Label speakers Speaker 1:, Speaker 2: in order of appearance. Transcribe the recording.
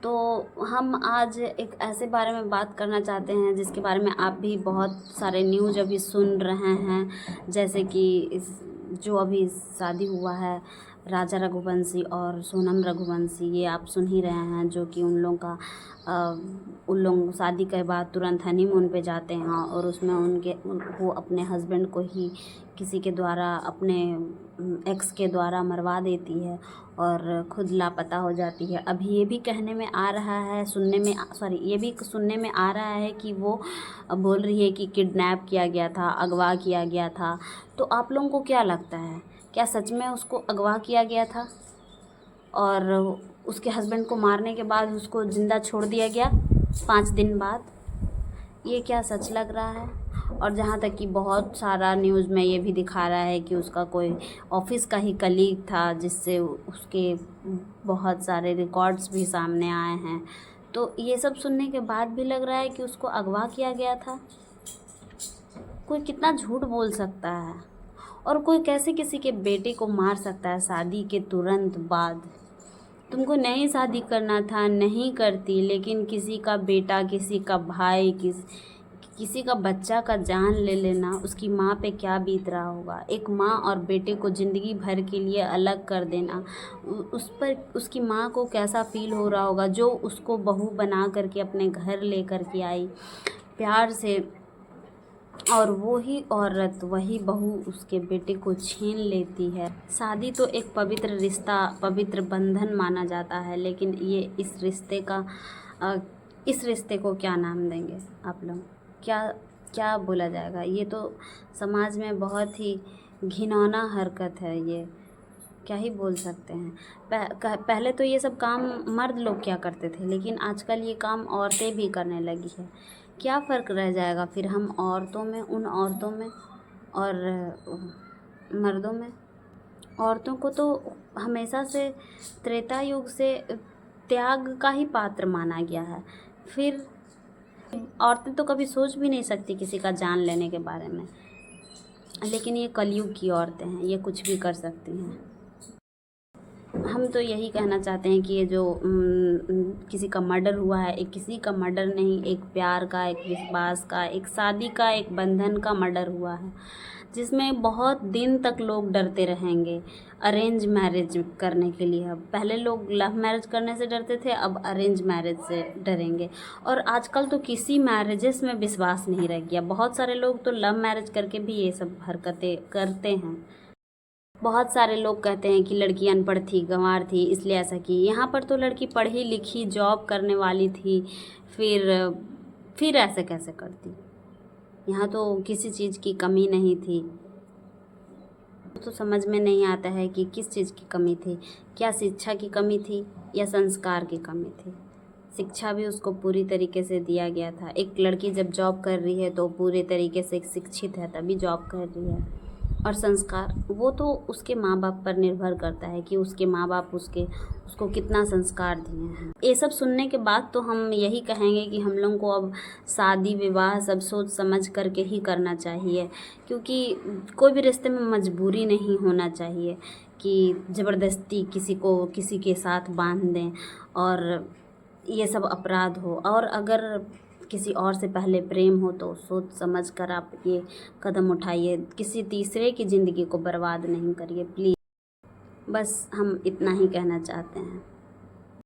Speaker 1: तो हम आज एक ऐसे बारे में बात करना चाहते हैं जिसके बारे में आप भी बहुत सारे न्यूज़ अभी सुन रहे हैं, जैसे कि जो अभी शादी हुआ है राजा रघुवंशी और सोनम रघुवंशी, ये आप सुन ही रहे हैं। जो कि उन लोग शादी के बाद तुरंत हनीमून पे जाते हैं और उसमें वो अपने हस्बैंड को ही किसी के द्वारा, अपने एक्स के द्वारा मरवा देती है और खुद लापता हो जाती है। अभी ये भी कहने में आ रहा है, ये भी सुनने में आ रहा है कि वो बोल रही है कि किडनैप किया गया था, अगवा किया गया था। तो आप लोगों को क्या लगता है, क्या सच में उसको अगवा किया गया था और उसके हस्बैंड को मारने के बाद उसको ज़िंदा छोड़ दिया गया 5 दिन बाद? ये क्या सच लग रहा है? और जहाँ तक कि बहुत सारा न्यूज़ में ये भी दिखा रहा है कि उसका कोई ऑफिस का ही कलीग था जिससे उसके बहुत सारे रिकॉर्ड्स भी सामने आए हैं। तो ये सब सुनने के बाद भी लग रहा है कि उसको अगवा किया गया था। कोई कितना झूठ बोल सकता है और कोई कैसे किसी के बेटे को मार सकता है शादी के तुरंत बाद? तुमको नहीं शादी करना था, नहीं करती, लेकिन किसी का बेटा, किसी का भाई, किसी का बच्चा का जान ले लेना, उसकी माँ पे क्या बीत रहा होगा। एक माँ और बेटे को ज़िंदगी भर के लिए अलग कर देना, उस पर उसकी माँ को कैसा फील हो रहा होगा, जो उसको बहू बना करके अपने घर ले कर के आई प्यार से, और वही औरत, वही बहू उसके बेटे को छीन लेती है। शादी तो एक पवित्र रिश्ता, पवित्र बंधन माना जाता है, लेकिन ये इस रिश्ते को क्या नाम देंगे आप लोग? क्या क्या बोला जाएगा? ये तो समाज में बहुत ही घिनौना हरकत है। ये क्या ही बोल सकते हैं। पहले तो ये सब काम मर्द लोग क्या करते थे, लेकिन आजकल ये काम औरतें भी करने लगी है। क्या फ़र्क रह जाएगा फिर हम औरतों में, उन औरतों में और मर्दों में? औरतों को तो हमेशा से त्रेता युग से त्याग का ही पात्र माना गया है। फिर औरतें तो कभी सोच भी नहीं सकती किसी का जान लेने के बारे में, लेकिन ये कलयुग की औरतें हैं, ये कुछ भी कर सकती हैं। हम तो यही कहना चाहते हैं कि ये जो किसी का मर्डर हुआ है, एक किसी का मर्डर नहीं, एक प्यार का, एक विश्वास का, एक शादी का, एक बंधन का मर्डर हुआ है, जिसमें बहुत दिन तक लोग डरते रहेंगे अरेंज मैरिज करने के लिए। अब पहले लोग लव मैरिज करने से डरते थे, अब अरेंज मैरिज से डरेंगे। और आजकल तो किसी मैरिजेस में विश्वास नहीं रह गया। बहुत सारे लोग तो लव मैरिज करके भी ये सब हरकतें करते हैं। बहुत सारे लोग कहते हैं कि लड़की अनपढ़ थी, गंवार थी, इसलिए ऐसा की। यहाँ पर तो लड़की पढ़ी लिखी, जॉब करने वाली थी, फिर ऐसे कैसे करती? यहाँ तो किसी चीज़ की कमी नहीं थी। तो समझ में नहीं आता है कि किस चीज़ की कमी थी। क्या शिक्षा की कमी थी या संस्कार की कमी थी? शिक्षा भी उसको पूरी तरीके से दिया गया था। एक लड़की जब जॉब कर रही है तो पूरे तरीके से शिक्षित है, तभी जॉब कर रही है। और संस्कार, वो तो उसके माँ बाप पर निर्भर करता है कि उसके माँ बाप उसको कितना संस्कार दिए हैं। ये सब सुनने के बाद तो हम यही कहेंगे कि हम लोग को अब शादी विवाह सब सोच समझ करके ही करना चाहिए, क्योंकि कोई भी रिश्ते में मजबूरी नहीं होना चाहिए कि ज़बरदस्ती किसी को किसी के साथ बांध दें और ये सब अपराध हो। और अगर किसी और से पहले प्रेम हो तो सोच समझ कर आप ये कदम उठाइए, किसी तीसरे की ज़िंदगी को बर्बाद नहीं करिए प्लीज़। बस हम इतना ही कहना चाहते हैं।